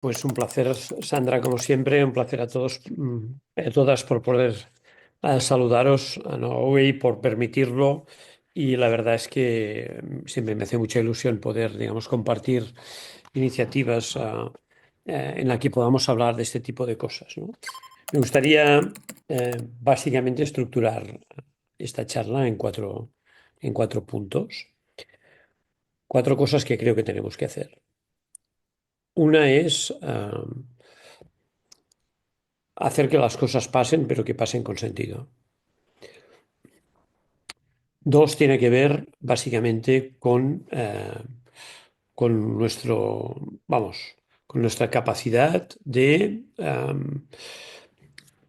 Pues un placer, Sandra, como siempre, un placer a todos, a todas por poder saludaros, a Noé por permitirlo. Y la verdad es que siempre me hace mucha ilusión poder, digamos, compartir iniciativas en las que podamos hablar de este tipo de cosas, ¿no? Me gustaría básicamente estructurar esta charla en cuatro puntos, cuatro cosas que creo que tenemos que hacer. Una es hacer que las cosas pasen, pero que pasen con sentido. Dos, tiene que ver básicamente con vamos, con nuestra capacidad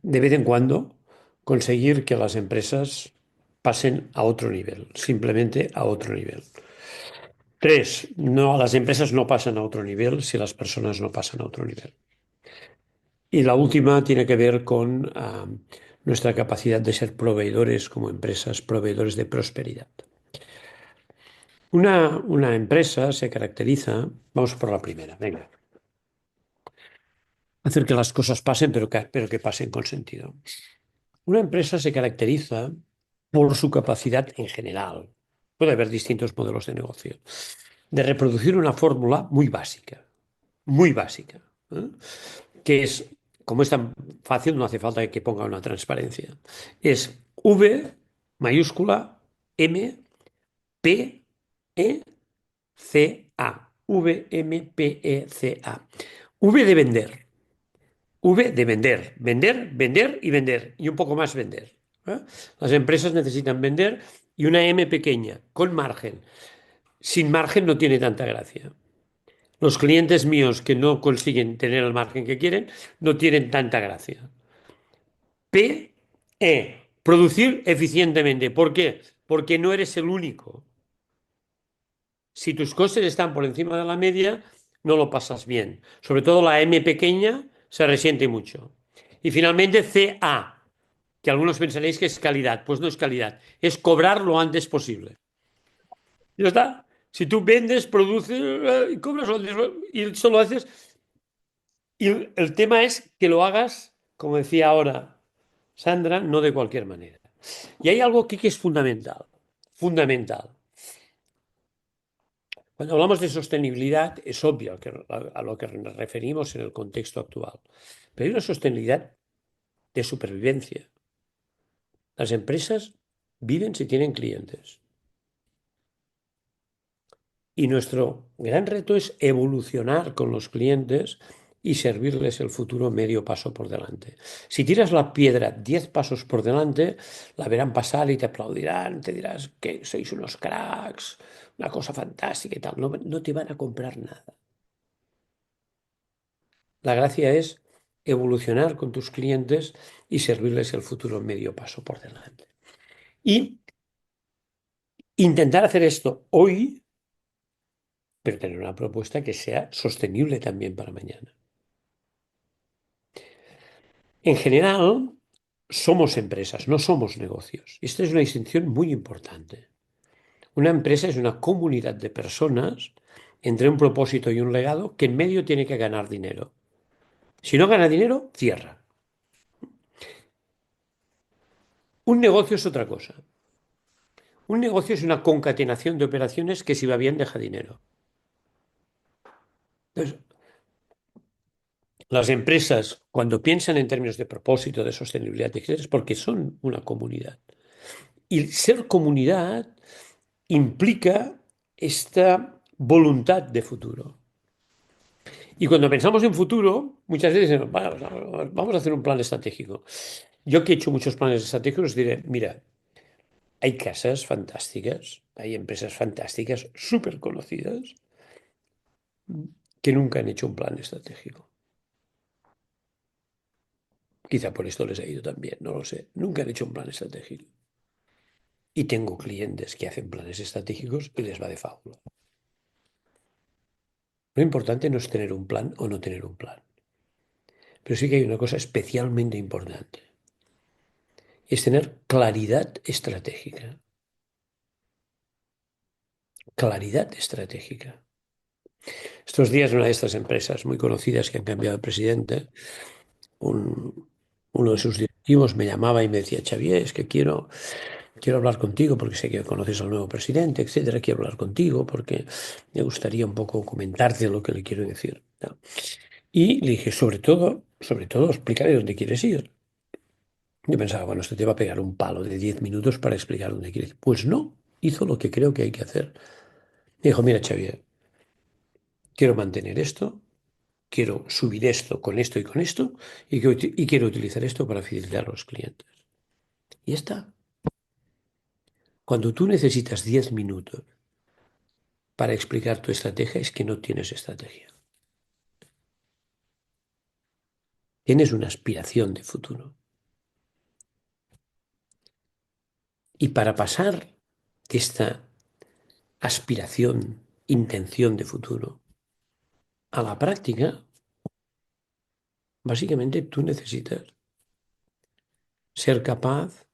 de vez en cuando, conseguir que las empresas pasen a otro nivel, simplemente a otro nivel. Tres, no, las empresas no pasan a otro nivel si las personas no pasan a otro nivel. Y la última tiene que ver con nuestra capacidad de ser proveedores como empresas, proveedores de prosperidad. Una empresa se caracteriza, vamos por la primera, venga, hacer que las cosas pasen, pero que pasen con sentido. Una empresa se caracteriza por su capacidad en general, puede haber distintos modelos de negocio, de reproducir una fórmula muy básica, ¿eh? Que es, como es tan fácil, no hace falta que ponga una transparencia. Es V mayúscula M P E C A. V M P E C A. V de vender. V de vender. Vender, vender y vender. Y un poco más vender. ¿Eh? Las empresas necesitan vender y una M pequeña, con margen. Sin margen no tiene tanta gracia. Los clientes míos que no consiguen tener el margen que quieren no tienen tanta gracia. P, E, producir eficientemente. ¿Por qué? Porque no eres el único. Si tus costes están por encima de la media, no lo pasas bien. Sobre todo la M pequeña se resiente mucho. Y finalmente CA, que algunos pensaréis que es calidad. Pues no es calidad, es cobrar lo antes posible. Ya está. Si tú vendes, produces y cobras lo antes y esto lo haces. Y el tema es que lo hagas, como decía ahora Sandra, no de cualquier manera. Y hay algo aquí que es fundamental, fundamental. Cuando hablamos de sostenibilidad, es obvio a lo que nos referimos en el contexto actual, pero hay una sostenibilidad de supervivencia. Las empresas viven si tienen clientes. Y nuestro gran reto es evolucionar con los clientes y servirles el futuro medio paso por delante. Si tiras la piedra 10 pasos por delante, la verán pasar y te aplaudirán, te dirás que sois unos cracks, una cosa fantástica y tal. No, no te van a comprar nada. La gracia es evolucionar con tus clientes y servirles el futuro medio paso por delante. Y intentar hacer esto hoy, pero tener una propuesta que sea sostenible también para mañana. En general, somos empresas, no somos negocios. Esta es una distinción muy importante. Una empresa es una comunidad de personas entre un propósito y un legado que en medio tiene que ganar dinero. Si no gana dinero, cierra. Un negocio es otra cosa. Un negocio es una concatenación de operaciones que si va bien deja dinero. Entonces, las empresas, cuando piensan en términos de propósito, de sostenibilidad, etcétera, es porque son una comunidad. Y ser comunidad implica esta voluntad de futuro. Y cuando pensamos en futuro, muchas veces decimos, "Bueno, vamos a hacer un plan estratégico". Yo que he hecho muchos planes estratégicos diré, mira, hay casas fantásticas, hay empresas fantásticas, súper conocidas, que nunca han hecho un plan estratégico. Quizá por esto les ha ido tan bien, no lo sé. Nunca han hecho un plan estratégico. Y tengo clientes que hacen planes estratégicos y les va de fábula. Lo importante no es tener un plan o no tener un plan. Pero sí que hay una cosa especialmente importante. Es tener claridad estratégica. Claridad estratégica. Estos días, una de estas empresas muy conocidas que han cambiado de presidente, un- uno de sus directivos me llamaba y me decía, Xavier, es que quiero hablar contigo porque sé que conoces al nuevo presidente, etcétera. Quiero hablar contigo porque me gustaría un poco comentarte lo que le quiero decir, ¿no? Y le dije, sobre todo, explícame dónde quieres ir. Yo pensaba, bueno, esto te va a pegar un palo de 10 minutos para explicar dónde quieres ir. Pues no, hizo lo que creo que hay que hacer. Me dijo, mira, Xavier, quiero mantener esto, quiero subir esto con esto, y quiero utilizar esto para fidelizar a los clientes. Y ya está. Cuando tú necesitas 10 minutos para explicar tu estrategia, es que no tienes estrategia. Tienes una aspiración de futuro. Y para pasar de esta aspiración, intención de futuro a la práctica, básicamente tú necesitas ser capaz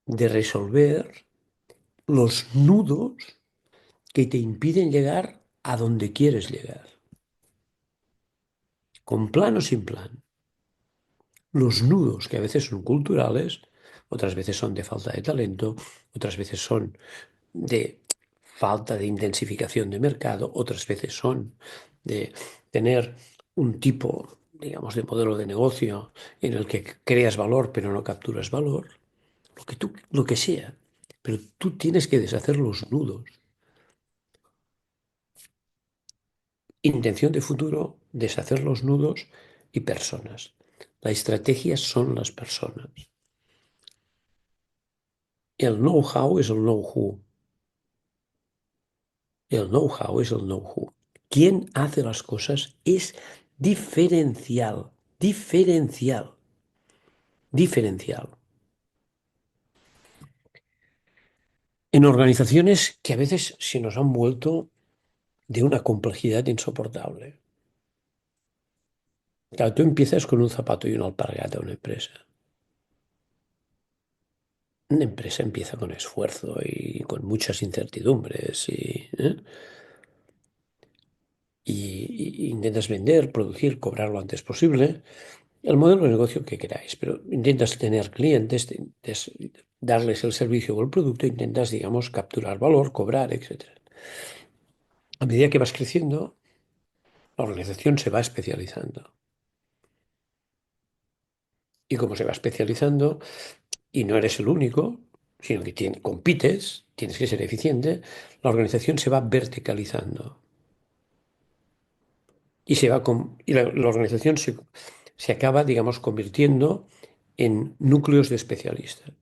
de resolver los nudos que te impiden llegar a donde quieres llegar, con plan o sin plan. Los nudos que a veces son culturales, otras veces son de falta de talento, otras veces son de falta de intensificación de mercado, otras veces son de tener un tipo, digamos, de modelo de negocio en el que creas valor pero no capturas valor, lo que sea. Pero tú tienes que deshacer los nudos. Intención de futuro, deshacer los nudos y personas. La estrategia son las personas. El know-how es el know-who. El know-how es el know-who. Quien hace las cosas es diferencial, diferencial, diferencial. En organizaciones que a veces se nos han vuelto de una complejidad insoportable. Claro, tú empiezas con un zapato y una alpargata una empresa. Una empresa empieza con esfuerzo y con muchas incertidumbres y intentas vender, producir, cobrar lo antes posible. El modelo de negocio que queráis, pero intentas tener clientes, darles el servicio o el producto, intentas, digamos, capturar valor, cobrar, etcétera. A medida que vas creciendo, la organización se va especializando. Y como se va especializando, y no eres el único, sino que compites, tienes que ser eficiente, la organización se va verticalizando. Y la organización se acaba, digamos, convirtiendo en núcleos de especialistas,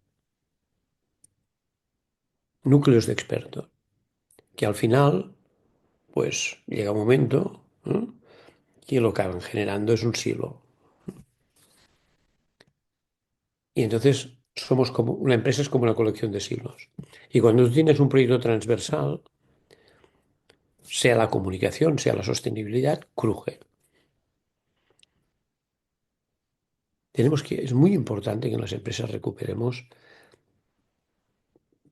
núcleos de expertos, que al final, pues llega un momento, ¿no?, que lo que acaban generando es un silo. Y entonces una empresa es como una colección de silos. Y cuando tú tienes un proyecto transversal, sea la comunicación, sea la sostenibilidad, cruje. Es muy importante que en las empresas recuperemos,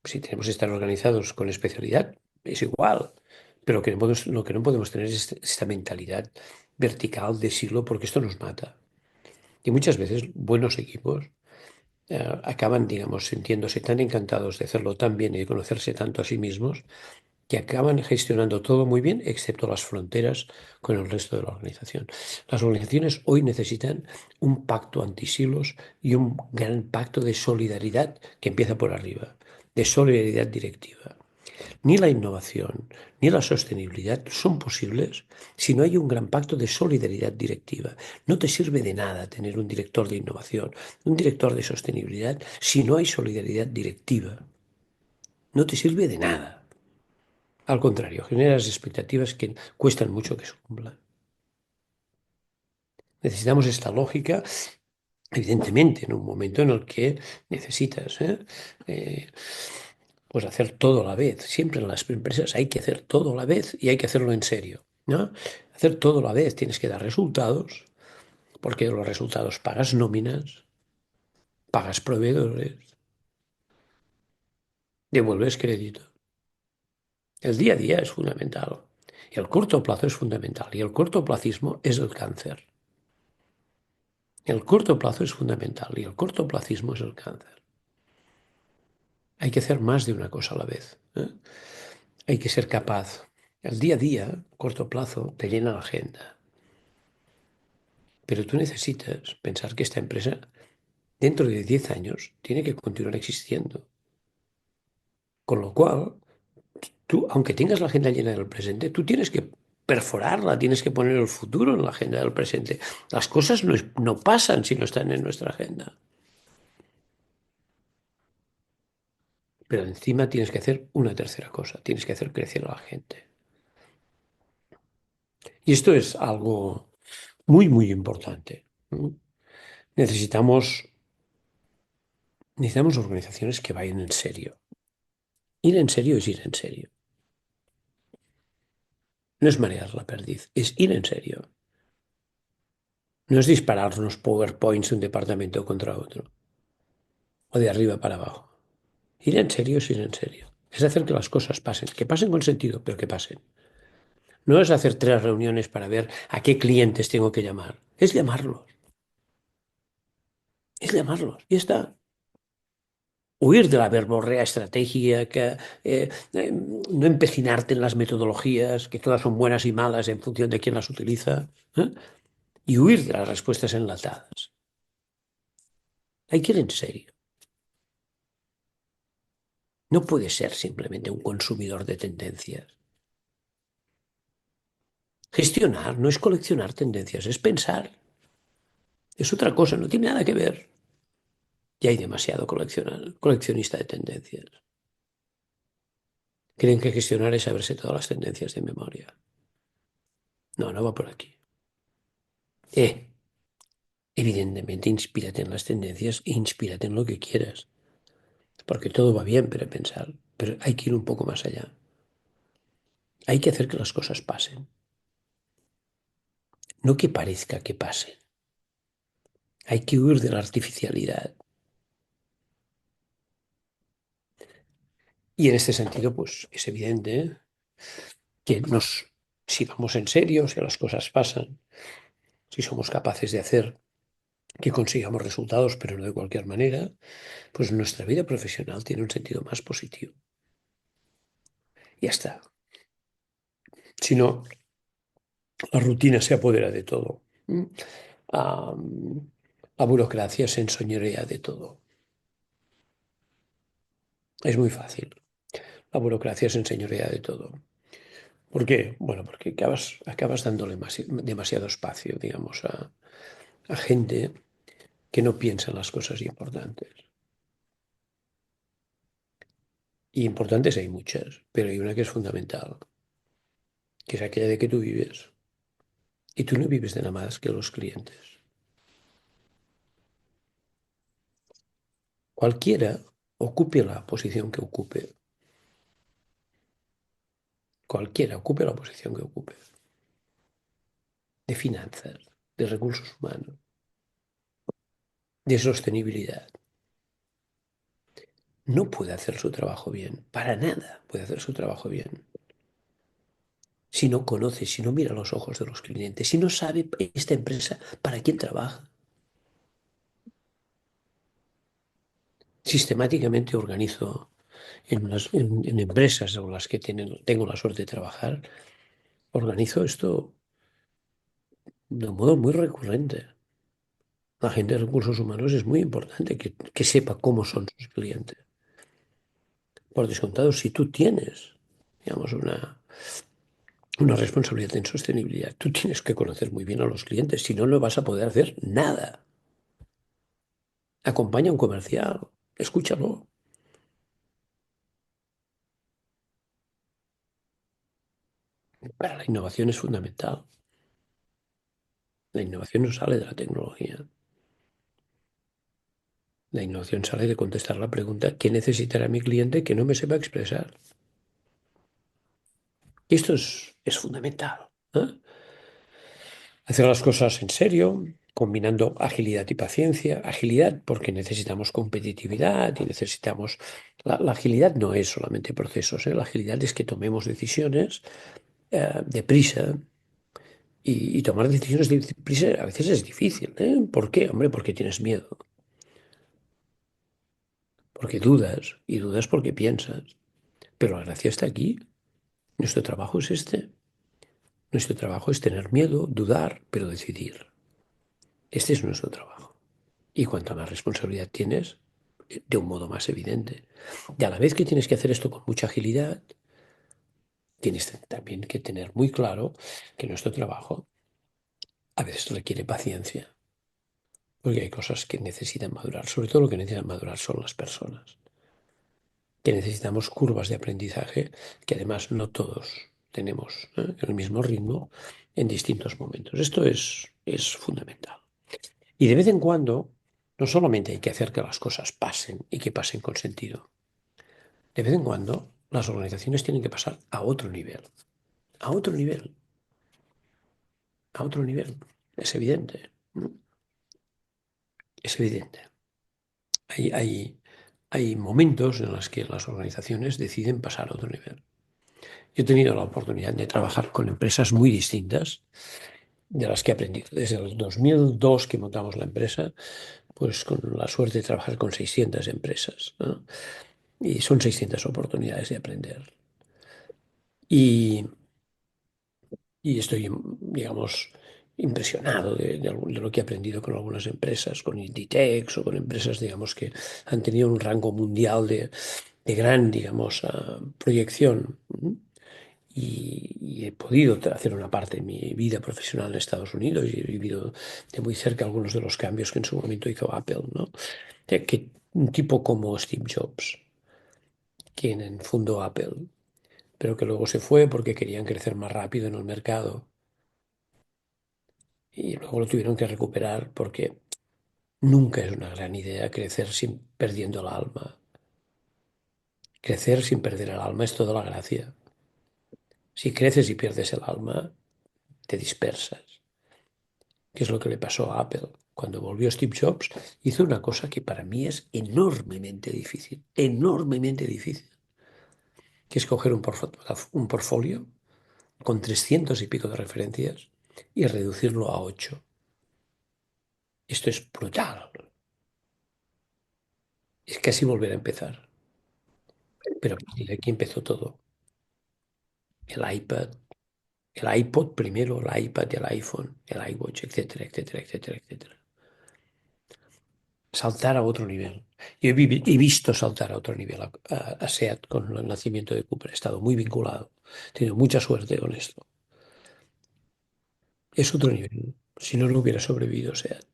si tenemos que estar organizados con especialidad, es igual, pero lo que no podemos tener es esta mentalidad vertical de silo porque esto nos mata. Y muchas veces buenos equipos acaban, digamos, sintiéndose tan encantados de hacerlo tan bien y de conocerse tanto a sí mismos que acaban gestionando todo muy bien, excepto las fronteras con el resto de la organización. Las organizaciones hoy necesitan un pacto antisilos y un gran pacto de solidaridad que empieza por arriba, de solidaridad directiva. Ni la innovación ni la sostenibilidad son posibles si no hay un gran pacto de solidaridad directiva. No te sirve de nada tener un director de innovación, un director de sostenibilidad, si no hay solidaridad directiva. No te sirve de nada. Al contrario, generas expectativas que cuestan mucho que se cumplan. Necesitamos esta lógica, evidentemente, en un momento en el que necesitas Eh, pues hacer todo a la vez. Siempre en las empresas hay que hacer todo a la vez y hay que hacerlo en serio, ¿no? Hacer todo a la vez, tienes que dar resultados, porque de los resultados pagas nóminas, pagas proveedores, devuelves crédito. El día a día es fundamental. El corto plazo es fundamental y el cortoplacismo es el cáncer. El corto plazo es fundamental y el cortoplacismo es el cáncer. Hay que hacer más de una cosa a la vez, ¿eh? Hay que ser capaz. El día a día, corto plazo, te llena la agenda. Pero tú necesitas pensar que esta empresa, dentro de 10 años, tiene que continuar existiendo. Con lo cual, tú, aunque tengas la agenda llena del presente, tú tienes que perforarla, tienes que poner el futuro en la agenda del presente. Las cosas no pasan si no están en nuestra agenda. Pero encima tienes que hacer una tercera cosa, tienes que hacer crecer a la gente. Y esto es algo muy, muy importante, ¿no? Necesitamos, necesitamos organizaciones que vayan en serio. Ir en serio es ir en serio. No es marear la perdiz, es ir en serio. No es dispararnos PowerPoints de un departamento contra otro, o de arriba para abajo. Ir en serio es ir en serio. Es hacer que las cosas pasen, que pasen con sentido, pero que pasen. No es hacer 3 reuniones para ver a qué clientes tengo que llamar. Es llamarlos. Es llamarlos. Y está. Huir de la verborrea estratégica, no empecinarte en las metodologías, que todas son buenas y malas en función de quién las utiliza, ¿eh? Y huir de las respuestas enlatadas. Hay que ir en serio. No puede ser simplemente un consumidor de tendencias. Gestionar no es coleccionar tendencias, es pensar. Es otra cosa, no tiene nada que ver. Ya hay demasiado coleccionista de tendencias. Creen que gestionar es saberse todas las tendencias de memoria. No, no va por aquí. Evidentemente, inspírate en las tendencias e inspírate en lo que quieras, porque todo va bien para pensar, pero hay que ir un poco más allá. Hay que hacer que las cosas pasen, no que parezca que pasen. Hay que huir de la artificialidad. Y en este sentido, pues es evidente que si vamos en serio, si las cosas pasan, si somos capaces de hacer que consigamos resultados, pero no de cualquier manera, pues nuestra vida profesional tiene un sentido más positivo. Ya está. Si no, la rutina se apodera de todo. Ah, la burocracia se enseñorea de todo. Es muy fácil. La burocracia se enseñorea de todo. ¿Por qué? Bueno, porque acabas dándole demasiado espacio, digamos, a gente que no piensa en las cosas importantes. Y importantes hay muchas, pero hay una que es fundamental, que es aquella de que tú vives. Y tú no vives de nada más que los clientes. Cualquiera ocupe la posición que ocupe, cualquiera ocupe la posición que ocupe, de finanzas, de recursos humanos, de sostenibilidad, no puede hacer su trabajo bien, para nada puede hacer su trabajo bien. Si no conoce, si no mira los ojos de los clientes, si no sabe esta empresa para quién trabaja. Sistemáticamente organizo en empresas con las que tengo la suerte de trabajar, organizo esto de un modo muy recurrente. La gente de recursos humanos es muy importante que sepa cómo son sus clientes. Por descontado, si tú tienes, digamos, una responsabilidad en sostenibilidad, tú tienes que conocer muy bien a los clientes, si no, no vas a poder hacer nada. Acompaña a un comercial, escúchalo. Pero la innovación es fundamental. La innovación no sale de la tecnología. La innovación sale de contestar la pregunta, ¿qué necesitará mi cliente que no me sepa expresar? Y esto es fundamental, ¿eh? Hacer las cosas en serio, combinando agilidad y paciencia. Agilidad porque necesitamos competitividad y necesitamos... La agilidad no es solamente procesos, ¿eh? La agilidad es que tomemos decisiones deprisa y tomar decisiones deprisa a veces es difícil, ¿eh? ¿Por qué? Hombre, porque tienes miedo, porque dudas y dudas porque piensas. Pero la gracia está aquí. Nuestro trabajo es este. Nuestro trabajo es tener miedo, dudar, pero decidir. Este es nuestro trabajo. Y cuanta más responsabilidad tienes, de un modo más evidente. Y a la vez que tienes que hacer esto con mucha agilidad, tienes también que tener muy claro que nuestro trabajo a veces requiere paciencia, porque hay cosas que necesitan madurar. Sobre todo lo que necesitan madurar son las personas, que necesitamos curvas de aprendizaje que además no todos tenemos, el mismo ritmo en distintos momentos. Esto es fundamental. Y de vez en cuando, no solamente hay que hacer que las cosas pasen y que pasen con sentido, de vez en cuando las organizaciones tienen que pasar a otro nivel, a otro nivel, a otro nivel. Es evidente, ¿no? Es evidente. Hay momentos en los que las organizaciones deciden pasar a otro nivel. Yo he tenido la oportunidad de trabajar con empresas muy distintas de las que he aprendido. Desde el 2002 que montamos la empresa, pues con la suerte de trabajar con 600 empresas, ¿no? Y son 600 oportunidades de aprender. Y, y estoy, digamos, impresionado de lo que he aprendido con algunas empresas, con Inditex o con empresas, digamos, que han tenido un rango mundial de gran, digamos, proyección. Y he podido hacer una parte de mi vida profesional en Estados Unidos y he vivido de muy cerca algunos de los cambios que en su momento hizo Apple, ¿no? Que un tipo como Steve Jobs, quien fundó Apple, pero que luego se fue porque querían crecer más rápido en el mercado y luego lo tuvieron que recuperar porque nunca es una gran idea crecer sin perdiendo el alma. Crecer sin perder el alma es toda la gracia. Si creces y pierdes el alma, te dispersas. ¿Qué es lo que le pasó a Apple? Cuando volvió Steve Jobs, hizo una cosa que para mí es enormemente difícil, que es coger un portfolio con 300 y pico de referencias y reducirlo a 8. Esto es brutal. Es casi volver a empezar. Pero a partir de aquí empezó todo. El iPad, el iPod primero, el iPad y el iPhone, el iWatch, etcétera, etcétera, etcétera, etcétera. Saltar a otro nivel. Yo he visto saltar a otro nivel a SEAT con el nacimiento de Cooper. He estado muy vinculado. He tenido mucha suerte con esto. Es otro nivel. Si no, no hubiera sobrevivido SEAT.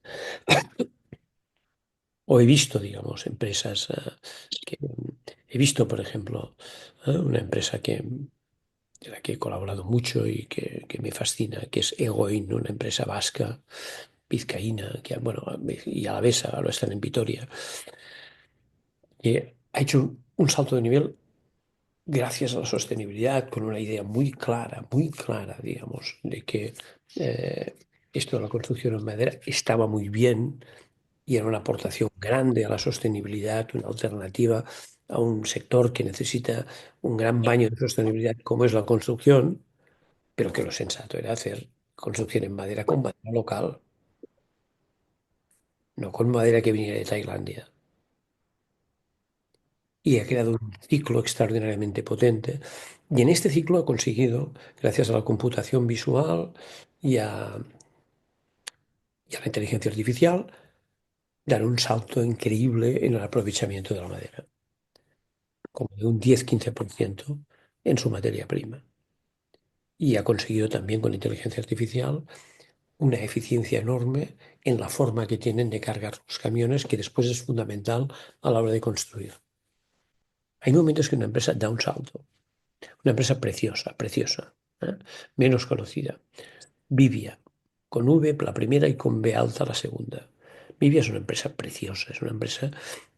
O he visto, digamos, empresas que... He visto, por ejemplo, una empresa de la que he colaborado mucho y que me fascina, que es Egoin, una empresa vasca, vizcaína, que, bueno, y a la vez ahora están en Vitoria, que ha hecho un salto de nivel gracias a la sostenibilidad, con una idea muy clara, digamos, de que eh, esto de la construcción en madera estaba muy bien y era una aportación grande a la sostenibilidad, una alternativa a un sector que necesita un gran baño de sostenibilidad como es la construcción, pero que lo sensato era hacer construcción en madera con madera local, no con madera que viniera de Tailandia. Y ha creado un ciclo extraordinariamente potente. Y en este ciclo ha conseguido, gracias a la computación visual y y a la inteligencia artificial, dar un salto increíble en el aprovechamiento de la madera, como de un 10-15% en su materia prima. Y ha conseguido también con la inteligencia artificial una eficiencia enorme en la forma que tienen de cargar los camiones, que después es fundamental a la hora de construir. Hay momentos que una empresa da un salto. Una empresa preciosa, preciosa, ¿eh? Menos conocida. Vivia, con V la primera y con B alta la segunda. Vivia es una empresa preciosa, es una empresa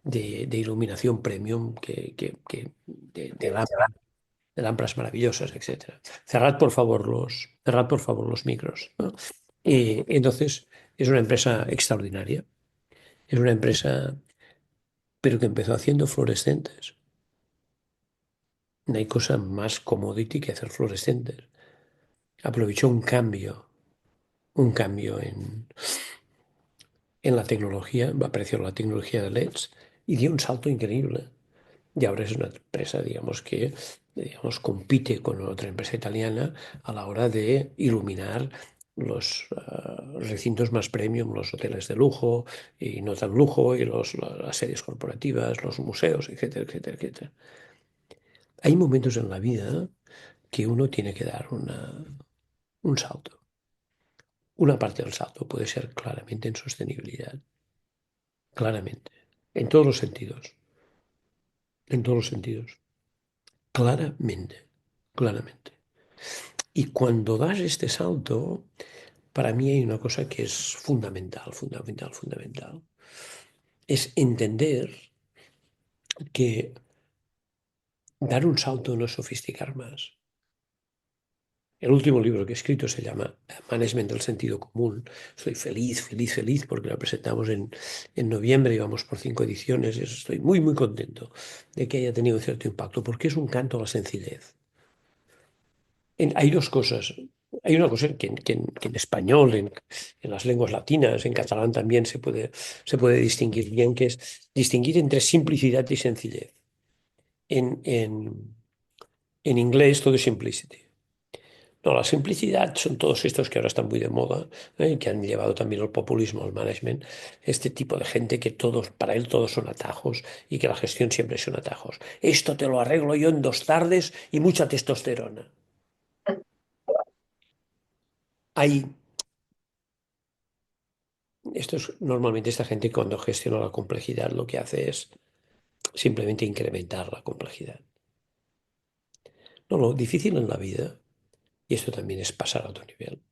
de iluminación premium de lámparas maravillosas, etcétera. Cerrad por favor los micros, ¿no? Y entonces es una empresa extraordinaria. Es una empresa, pero que empezó haciendo fluorescentes. No hay cosa más commodity que hacer fluorescentes. aprovechó un cambio en la tecnología, apareció la tecnología de LEDs y dio un salto increíble. Y ahora es una empresa, digamos, que digamos, compite con otra empresa italiana a la hora de iluminar los recintos más premium, los hoteles de lujo y no tan lujo, y las sedes corporativas, los museos, etcétera, etcétera, etcétera. Hay momentos en la vida que uno tiene que dar un salto. Una parte del salto puede ser claramente en sostenibilidad, claramente, en todos los sentidos, en todos los sentidos, claramente, claramente. Y cuando das este salto, para mí hay una cosa que es fundamental, fundamental, fundamental. Es entender que dar un salto no es sofisticar más. El último libro que he escrito se llama Management del sentido común. Estoy feliz, feliz, feliz porque lo presentamos en noviembre y vamos por 5 ediciones. Y estoy muy, muy contento de que haya tenido cierto impacto porque es un canto a la sencillez. Hay dos cosas. Hay una cosa que en español, en las lenguas latinas, en catalán también se puede distinguir bien, que es distinguir entre simplicidad y sencillez. En inglés todo es simplicity. No, la simplicidad son todos estos que ahora están muy de moda, que han llevado también el populismo al management. Este tipo de gente que todos, para él todos son atajos y que la gestión siempre son atajos. Esto te lo arreglo yo en 2 tardes y mucha testosterona. Hay normalmente esta gente cuando gestiona la complejidad lo que hace es simplemente incrementar la complejidad. No, lo difícil en la vida, y esto también es pasar a otro nivel,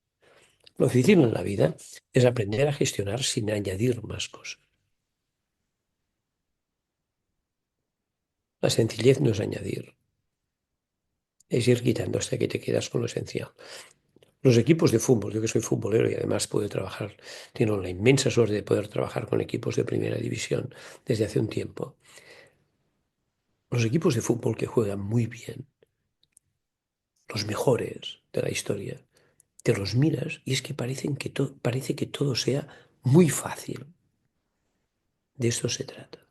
lo difícil en la vida es aprender a gestionar sin añadir más cosas. La sencillez no es añadir, es ir quitando hasta que te quedas con lo esencial. Los equipos de fútbol, yo que soy futbolero y además puedo trabajar, tengo la inmensa suerte de poder trabajar con equipos de primera división desde hace un tiempo. Los equipos de fútbol que juegan muy bien, los mejores de la historia, te los miras y es que parece que todo sea muy fácil. De esto se trata,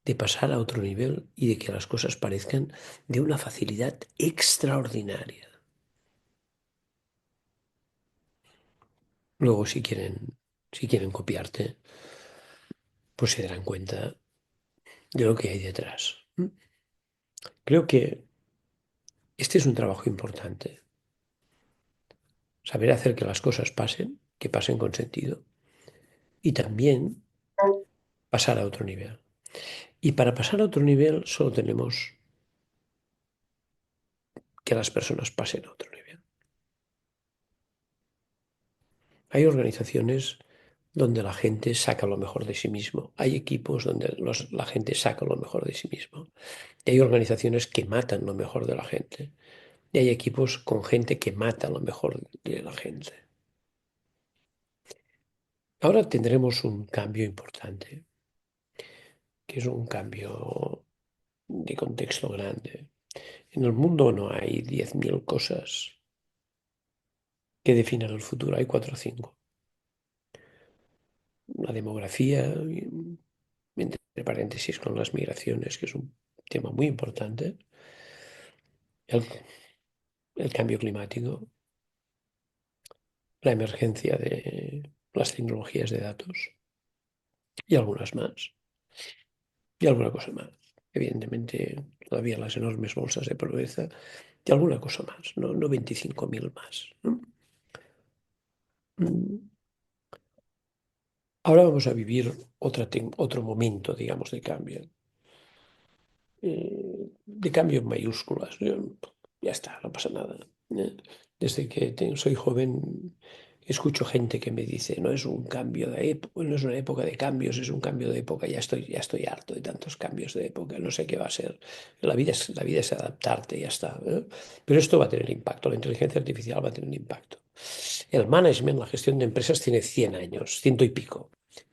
de pasar a otro nivel y de que las cosas parezcan de una facilidad extraordinaria. Luego, si quieren copiarte, pues se darán cuenta de lo que hay detrás. Creo que este es un trabajo importante, saber hacer que las cosas pasen, que pasen con sentido, y también pasar a otro nivel. Y para pasar a otro nivel solo tenemos que las personas pasen a otro nivel. Hay organizaciones donde la gente saca lo mejor de sí mismo. Hay equipos donde la gente saca lo mejor de sí mismo. Y hay organizaciones que matan lo mejor de la gente. Y hay equipos con gente que mata lo mejor de la gente. Ahora tendremos un cambio importante, que es un cambio de contexto grande. En el mundo no hay 10.000 cosas que definan el futuro, hay 4 o 5. La demografía, entre paréntesis con las migraciones, que es un tema muy importante, el, el cambio climático, la emergencia de las tecnologías de datos y algunas más, y alguna cosa más. Evidentemente, todavía las enormes bolsas de pobreza y alguna cosa más, no 25.000 más, ¿no? Mm. Ahora vamos a vivir otro momento, digamos, de cambio en mayúsculas. Ya está, no pasa nada. ¿Eh? Desde que soy joven, escucho gente que me dice, no es un cambio de época, no es una época de cambios, es un cambio de época. Ya estoy harto de tantos cambios de época, no sé qué va a ser. La vida es adaptarte, ya está. ¿Eh? Pero esto va a tener impacto, la inteligencia artificial va a tener impacto. El management, la gestión de empresas tiene 100 años, ciento y pico.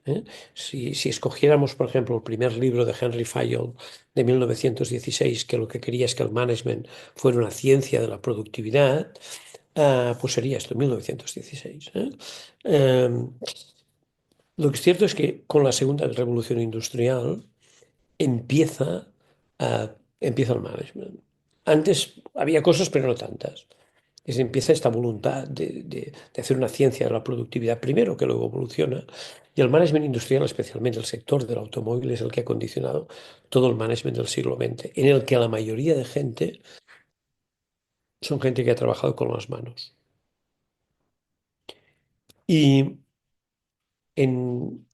¿eh? Si escogiéramos, por ejemplo, el primer libro de Henry Fayol de 1916, que lo que quería es que el management fuera una ciencia de la productividad, pues sería esto, 1916. Lo que es cierto es que con la segunda revolución industrial empieza, empieza el management. Antes había cosas, pero no tantas. Empieza esta voluntad de hacer una ciencia de la productividad primero, que luego evoluciona. Y el management industrial, especialmente el sector del automóvil, es el que ha condicionado todo el management del siglo XX, en el que la mayoría de gente son gente que ha trabajado con las manos. Y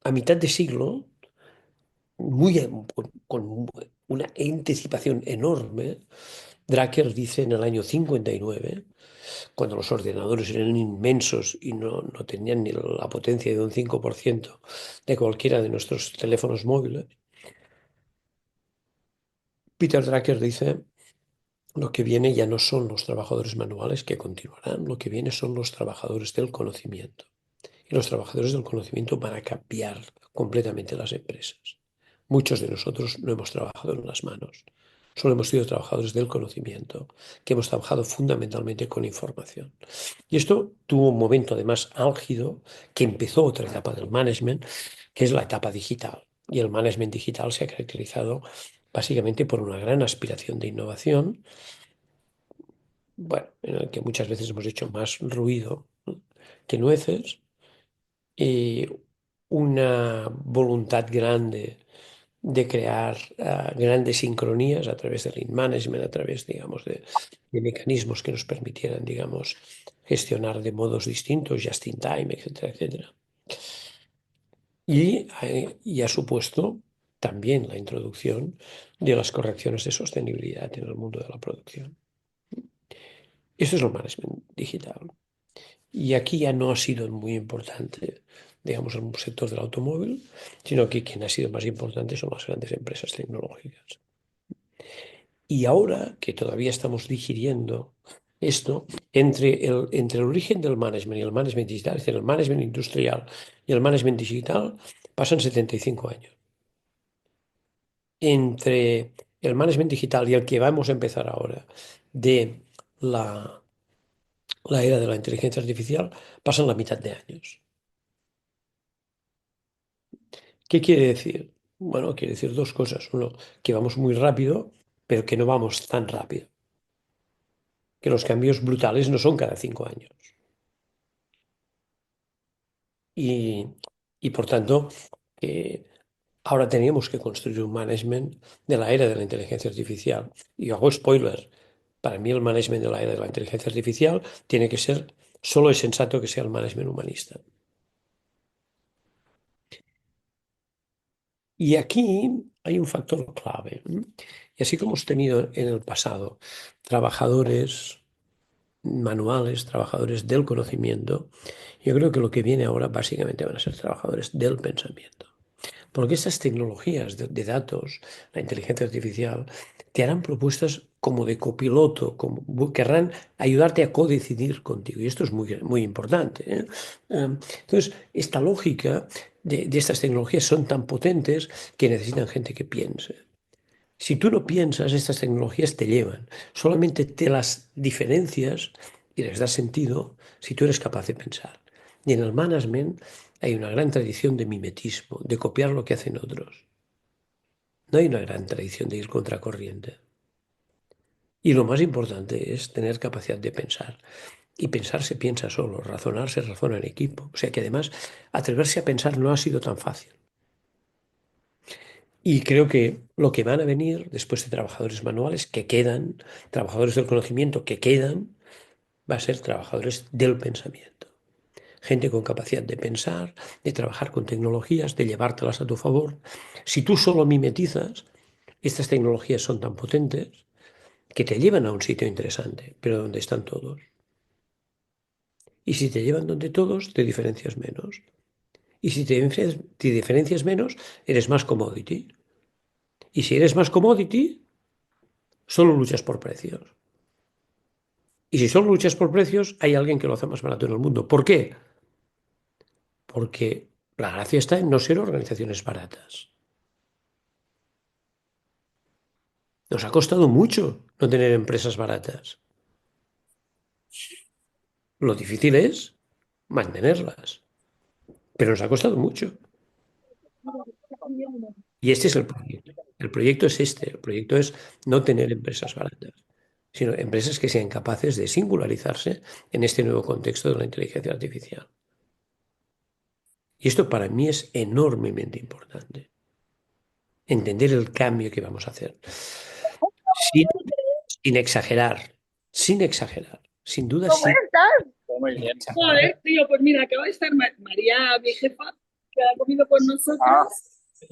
a mitad de siglo, con una anticipación enorme, Drucker dice en el año 59, cuando los ordenadores eran inmensos y no tenían ni la potencia de un 5% de cualquiera de nuestros teléfonos móviles, Peter Drucker dice, lo que viene ya no son los trabajadores manuales que continuarán, lo que viene son los trabajadores del conocimiento. Y los trabajadores del conocimiento van a cambiar completamente las empresas. Muchos de nosotros no hemos trabajado en las manos, solo hemos sido trabajadores del conocimiento, que hemos trabajado fundamentalmente con información. Y esto tuvo un momento además álgido que empezó otra etapa del management, que es la etapa digital. Y el management digital se ha caracterizado básicamente por una gran aspiración de innovación, bueno, en el que muchas veces hemos hecho más ruido, ¿no?, que nueces, y una voluntad grande de crear grandes sincronías a través del lean management, a través, digamos, de mecanismos que nos permitieran, digamos, gestionar de modos distintos, just in time, etcétera, etcétera. Y ha supuesto también la introducción de las correcciones de sostenibilidad en el mundo de la producción. Eso es el management digital. Y aquí ya no ha sido muy importante, digamos, el sector del automóvil, sino que quien ha sido más importante son las grandes empresas tecnológicas. Y ahora que todavía estamos digiriendo esto, entre el origen del management y el management digital, es decir, el management industrial y el management digital, pasan 75 años. Entre el management digital y el que vamos a empezar ahora, de la era de la inteligencia artificial, pasan la mitad de años. ¿Qué quiere decir? Bueno, quiere decir dos cosas. Uno, que vamos muy rápido, pero que no vamos tan rápido. Que los cambios brutales no son cada 5 años. Y, y por tanto, que ahora tenemos que construir un management de la era de la inteligencia artificial. Y hago spoiler. Para mí el management de la era de la inteligencia artificial tiene que ser, solo es sensato que sea el management humanista. Y aquí hay un factor clave. Y así como hemos tenido en el pasado trabajadores manuales, trabajadores del conocimiento, yo creo que lo que viene ahora básicamente van a ser trabajadores del pensamiento. Porque estas tecnologías de datos, la inteligencia artificial, te harán propuestas como de copiloto, querrán ayudarte a codecidir contigo. Y esto es muy, muy importante, ¿eh? Entonces, esta lógica de estas tecnologías son tan potentes que necesitan gente que piense. Si tú no piensas, estas tecnologías te llevan. Solamente te las diferencias y les das sentido si tú eres capaz de pensar. Y en el management hay una gran tradición de mimetismo, de copiar lo que hacen otros. No hay una gran tradición de ir contracorriente. Y lo más importante es tener capacidad de pensar. Y pensar se piensa solo, razonar se razona en equipo. O sea que además atreverse a pensar no ha sido tan fácil. Y creo que lo que van a venir después de trabajadores manuales que quedan, trabajadores del conocimiento que quedan, va a ser trabajadores del pensamiento. Gente con capacidad de pensar, de trabajar con tecnologías, de llevártelas a tu favor. Si tú solo mimetizas, estas tecnologías son tan potentes que te llevan a un sitio interesante, pero donde están todos. Y si te llevan donde todos, te diferencias menos. Y si te diferencias menos, eres más commodity. Y si eres más commodity, solo luchas por precios. Y si solo luchas por precios, hay alguien que lo hace más barato en el mundo. ¿Por qué? Porque La gracia está en no ser organizaciones baratas. Nos ha costado mucho no tener empresas baratas. Lo difícil es mantenerlas, pero nos ha costado mucho. Y este es el proyecto. El proyecto es este. El proyecto es no tener empresas baratas, sino empresas que sean capaces de singularizarse en este nuevo contexto de la inteligencia artificial. Y esto para mí es enormemente importante. Entender el cambio que vamos a hacer. Sin, sin exagerar, sin exagerar, sin duda, ¿Cómo sin estás? Muy bien. exagerar. Joder, tío, pues mira, acaba de estar María, mi jefa, que ha comido con nosotros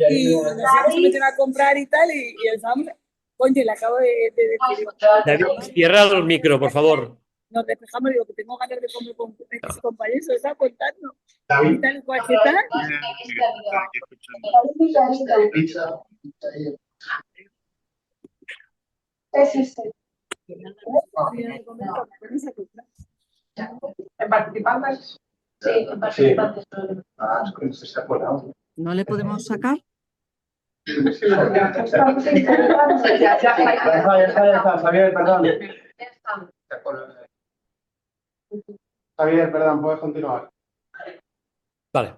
y nos íbamos a meter a comprar y tal, y estábamos, coño, le acabo de decir, digo, David, cierra el micro, por favor. nos despejamos, digo, que tengo ganas de comer con mis No. compañeros, se está contando. Y tal, y cual, ¿qué tal? Aquí escuchando. ¿En participantes? Sí, en participantes. ¿No le podemos sacar? Javier, perdón. Javier, perdón, puedes continuar. Vale.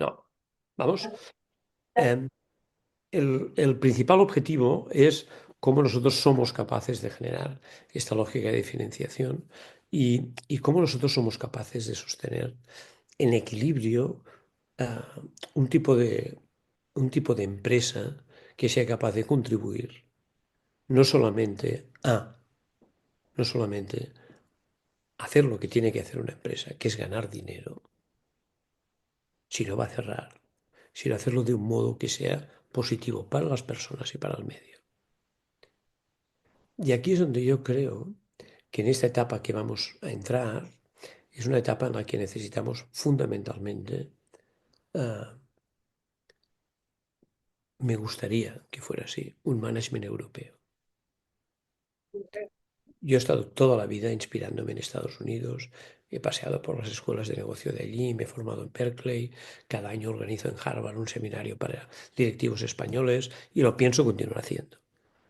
No. Vamos. El principal objetivo es cómo nosotros somos capaces de generar esta lógica de diferenciación y cómo nosotros somos capaces de sostener en equilibrio ah, un un tipo de empresa que sea capaz de contribuir no solamente no solamente a hacer lo que tiene que hacer una empresa, que es ganar dinero, sino va a cerrar, sino hacerlo de un modo que sea positivo para las personas y para el medio. Y aquí es donde yo creo que en esta etapa que vamos a entrar es una etapa en la que necesitamos fundamentalmente, ah, me gustaría que fuera así, un management europeo. Yo he estado toda la vida inspirándome en Estados Unidos, he paseado por las escuelas de negocio de allí, me he formado en Berkeley, cada año organizo en Harvard un seminario para directivos españoles y lo pienso continuar haciendo,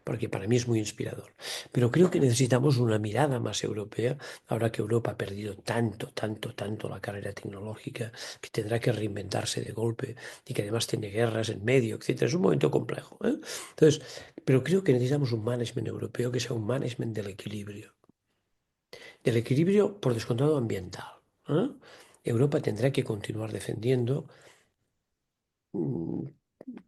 porque para mí es muy inspirador. Pero creo que necesitamos una mirada más europea, ahora que Europa ha perdido tanto la carrera tecnológica, que tendrá que reinventarse de golpe y que además tiene guerras en medio, etcétera. Es un momento complejo, ¿eh? Entonces, pero creo que necesitamos un management europeo que sea un management del equilibrio por descontado ambiental, ¿eh? Europa tendrá que continuar defendiendo mm,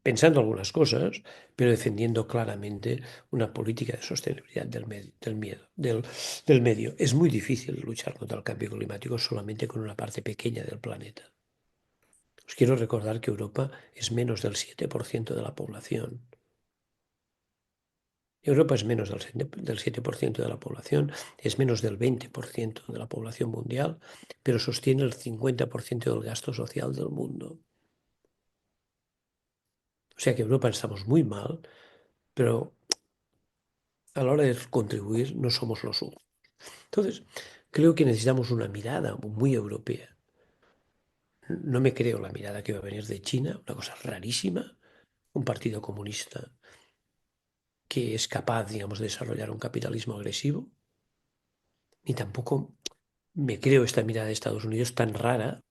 pensando algunas cosas, pero defendiendo claramente una política de sostenibilidad del medio. Es muy difícil luchar contra el cambio climático solamente con una parte pequeña del planeta. Os quiero recordar que Europa es menos del 7% de la población. Europa es menos del 7% de la población, es menos del 20% de la población mundial, pero sostiene el 50% del gasto social del mundo. O sea que Europa estamos muy mal, pero a la hora de contribuir no somos los únicos. Entonces, creo que necesitamos una mirada muy europea. No me creo la mirada que va a venir de China, una cosa rarísima, un partido comunista que es capaz, digamos, de desarrollar un capitalismo agresivo, ni tampoco me creo esta mirada de Estados Unidos tan rara,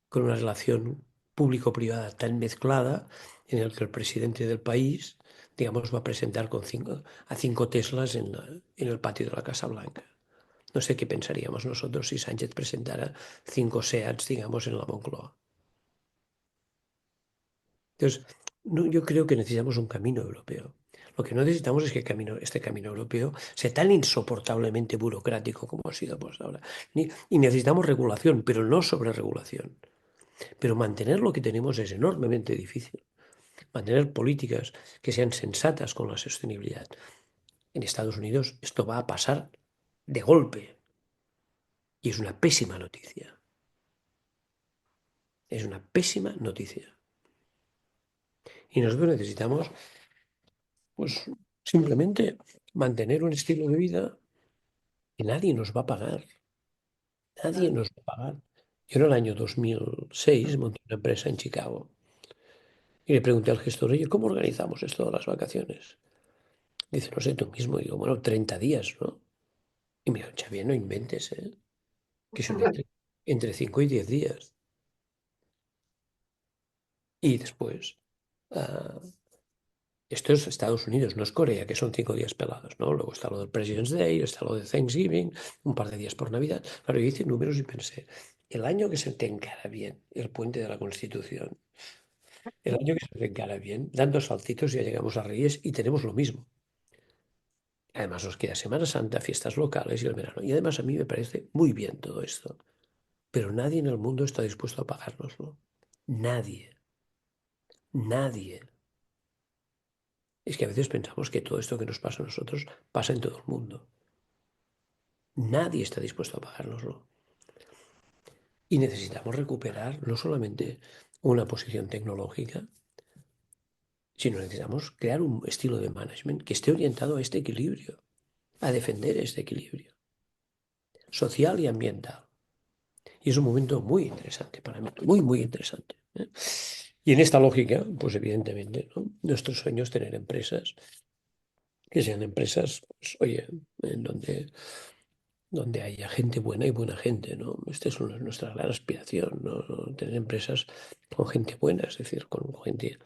con una relación público-privada tan mezclada, en el que el presidente del país, digamos, va a presentar a cinco Teslas en el patio de la Casa Blanca. No sé qué pensaríamos nosotros si Sánchez presentara cinco SEATs, digamos, en la Moncloa. Entonces, yo creo que necesitamos un camino europeo. Lo que no necesitamos es que este camino europeo sea tan insoportablemente burocrático como ha sido pues ahora. Y necesitamos regulación, pero no sobreregulación. Pero mantener lo que tenemos es enormemente difícil. Mantener políticas que sean sensatas con la sostenibilidad. En Estados Unidos esto va a pasar de golpe y es una pésima noticia. Es una pésima noticia. Y nosotros necesitamos, pues, simplemente mantener un estilo de vida que nadie nos va a pagar. Nadie nos va a pagar. Yo en el año 2006 monté una empresa en Chicago y le pregunté al gestor, oye, ¿cómo organizamos esto de las vacaciones? Dice, no sé, tú mismo. Y digo, bueno, 30 días, ¿no? Y me dijo, Xavier, no inventes, ¿eh? Que son entre 5 y 10 días. Y después, ah, esto es Estados Unidos, no es Corea, que son 5 días pelados, ¿no? Luego está lo del President's Day, está lo de Thanksgiving, un par de días por Navidad. Claro, yo hice números y pensé, el año que se te encara bien el puente de la Constitución, el año que se te encara bien, dando saltitos ya llegamos a Reyes y tenemos lo mismo. Además nos queda Semana Santa, fiestas locales y el verano. Y además a mí me parece muy bien todo esto. Pero nadie en el mundo está dispuesto a pagárnoslo. Nadie. Nadie. Es que a veces pensamos que todo esto que nos pasa a nosotros pasa en todo el mundo. Nadie está dispuesto a pagárnoslo. Y necesitamos recuperar no solamente una posición tecnológica, sino necesitamos crear un estilo de management que esté orientado a este equilibrio, a defender este equilibrio social y ambiental. Y es un momento muy interesante para mí, muy, muy interesante, ¿eh? Y en esta lógica, pues evidentemente, ¿no? Nuestro sueño es tener empresas que sean empresas, pues, oye, en donde haya gente buena y buena gente, ¿no? Esta es nuestra gran aspiración, ¿no? Tener empresas con gente buena, es decir, con gente.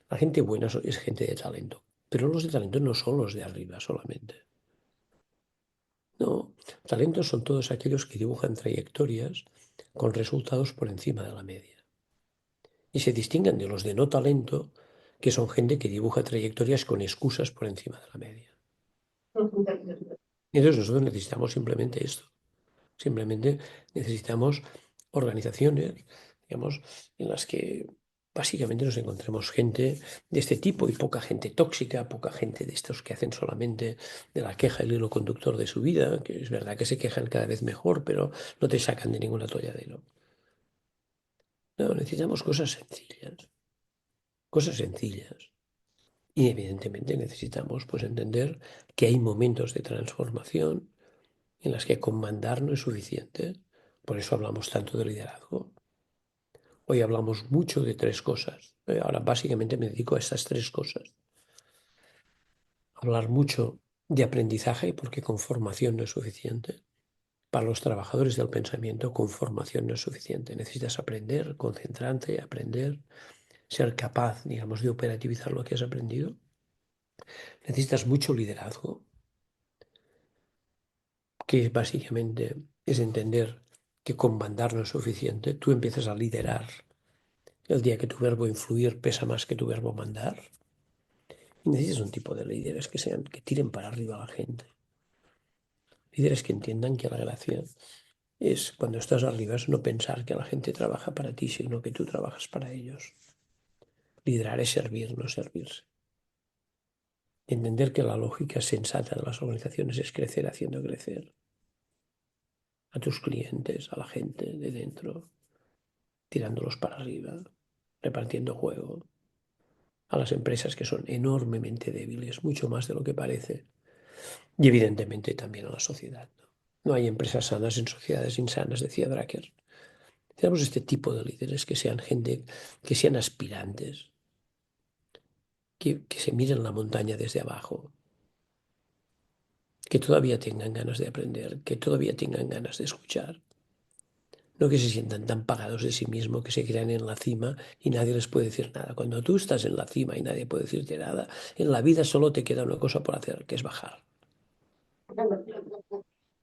La gente buena es gente de talento, pero los de talento no son los de arriba solamente. No, talentos son todos aquellos que dibujan trayectorias con resultados por encima de la media. Y se distinguen de los de no talento, que son gente que dibuja trayectorias con excusas por encima de la media. Y entonces nosotros necesitamos simplemente esto. Simplemente necesitamos organizaciones, digamos, en las que básicamente nos encontremos gente de este tipo y poca gente tóxica, poca gente de estos que hacen solamente de la queja el hilo conductor de su vida, que es verdad que se quejan cada vez mejor, pero no te sacan de ningún atolladero. No, necesitamos cosas sencillas, cosas sencillas. Y evidentemente necesitamos pues entender que hay momentos de transformación en las que comandar no es suficiente. Por eso hablamos tanto de liderazgo. Hoy hablamos mucho de tres cosas. Ahora básicamente me dedico a estas tres cosas. Hablar mucho de aprendizaje, porque con formación no es suficiente. Para los trabajadores del pensamiento, con formación no es suficiente. Necesitas aprender, concentrarte, aprender, ser capaz, digamos, de operativizar lo que has aprendido. Necesitas mucho liderazgo, que básicamente es entender que con mandar no es suficiente. Tú empiezas a liderar el día que tu verbo influir pesa más que tu verbo mandar. Y necesitas un tipo de líderes que tiren para arriba a la gente. Líderes que entiendan que la gracia es cuando estás arriba es no pensar que la gente trabaja para ti, sino que tú trabajas para ellos. Liderar es servir, no servirse. Entender que la lógica sensata de las organizaciones es crecer haciendo crecer a tus clientes, a la gente de dentro, tirándolos para arriba, repartiendo juego, a las empresas que son enormemente débiles, mucho más de lo que parece, y evidentemente también a la sociedad. No hay empresas sanas en sociedades insanas, decía Drucker. Tenemos este tipo de líderes que sean gente, que sean aspirantes, que se miren la montaña desde abajo, que todavía tengan ganas de aprender, que todavía tengan ganas de escuchar. No que se sientan tan pagados de sí mismos que se crean en la cima y nadie les puede decir nada. Cuando tú estás en la cima y nadie puede decirte nada, en la vida solo te queda una cosa por hacer, que es bajar.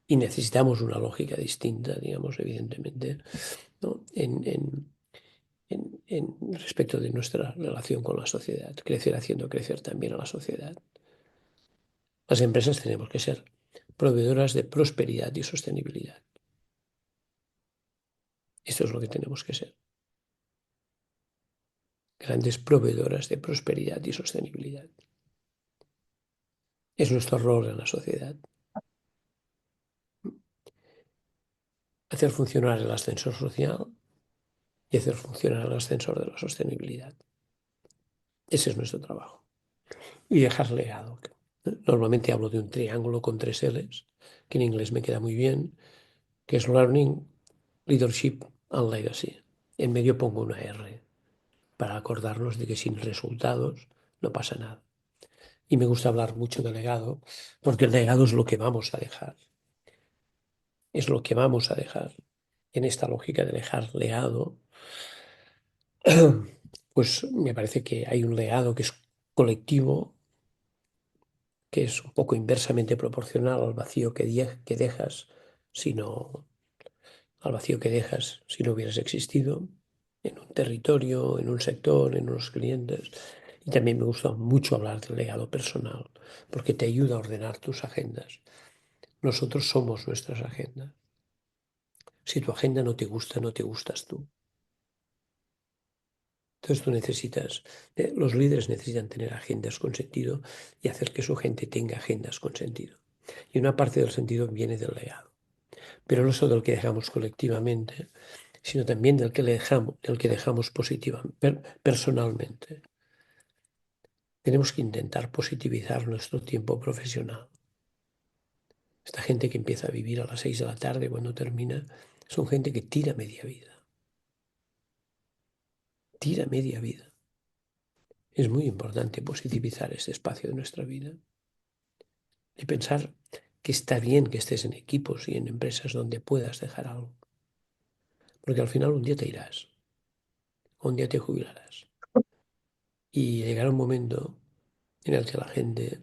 Y necesitamos una lógica distinta, digamos, evidentemente, ¿no? En respecto de nuestra relación con la sociedad, crecer haciendo crecer también a la sociedad. Las empresas tenemos que ser proveedoras de prosperidad y sostenibilidad. Esto es lo que tenemos que ser. Grandes proveedoras de prosperidad y sostenibilidad. Es nuestro rol en la sociedad. Hacer funcionar el ascensor social y hacer funcionar el ascensor de la sostenibilidad. Ese es nuestro trabajo. Y dejar legado, Normalmente hablo de un triángulo con 3 L's, que en inglés me queda muy bien, que es Learning, Leadership and Legacy. En medio pongo una R, para acordarnos de que sin resultados no pasa nada. Y me gusta hablar mucho de legado, porque el legado es lo que vamos a dejar. Es lo que vamos a dejar. En esta lógica de dejar legado, pues me parece que hay un legado que es colectivo, que es un poco inversamente proporcional al vacío que dejas, sino al vacío que dejas si no hubieras existido en un territorio, en un sector, en unos clientes. Y también me gusta mucho hablar del legado personal, porque te ayuda a ordenar tus agendas. Nosotros somos nuestras agendas. Si tu agenda no te gusta, no te gustas tú. Entonces tú necesitas, los líderes necesitan tener agendas con sentido y hacer que su gente tenga agendas con sentido. Y una parte del sentido viene del legado. Pero no solo del que dejamos colectivamente, sino también del que dejamos personalmente. Tenemos que intentar positivizar nuestro tiempo profesional. Esta gente que empieza a vivir a las 6 de la tarde cuando termina, son gente que tira media vida. Tira media vida. Es muy importante positivizar este espacio de nuestra vida y pensar que está bien que estés en equipos y en empresas donde puedas dejar algo. Porque al final un día te irás, un día te jubilarás. Y llegará un momento en el que la gente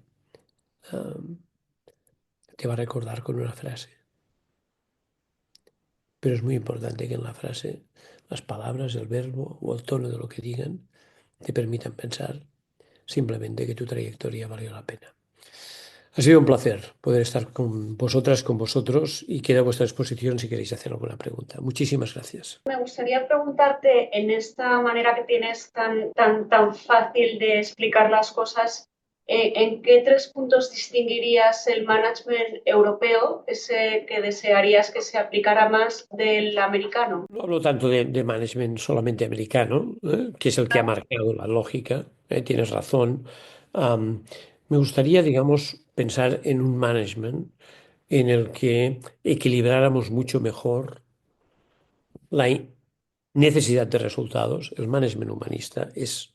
te va a recordar con una frase. Pero es muy importante que en la frase las palabras, el verbo o el tono de lo que digan te permitan pensar simplemente que tu trayectoria valió la pena. Ha sido un placer poder estar con vosotras, con vosotros, y queda a vuestra disposición si queréis hacer alguna pregunta. Muchísimas gracias. Me gustaría preguntarte, en esta manera que tienes tan fácil de explicar las cosas, ¿en qué 3 puntos distinguirías el management europeo, ese que desearías que se aplicara más del americano? No hablo tanto de management solamente americano, que es el que ha marcado la lógica, tienes razón. Am, Me gustaría, digamos, pensar en un management en el que equilibráramos mucho mejor la necesidad de resultados. El management humanista es,